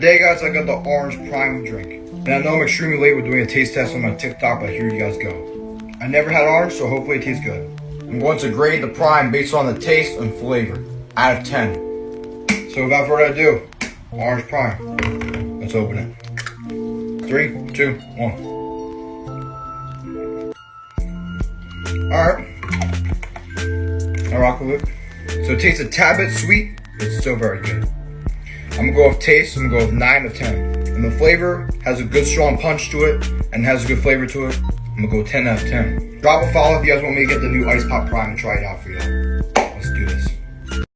Today guys, I got the orange prime drink. And I know I'm extremely late with doing a taste test on my TikTok, but here you guys go. I never had orange, so hopefully it tastes good. I'm going to grade the prime based on the taste and flavor, out of 10. So without further ado, orange prime. Let's open it. 3, 2, 1. Alright. I rock with it. So it tastes a tad bit sweet, but it's still very good. I'm gonna go with taste, I'm gonna go with 9 out of 10. And the flavor has a good strong punch to it, and has a good flavor to it. I'm gonna go 10 out of 10. Drop a follow if you guys want me to get the new Ice Pop Prime and try it out for you.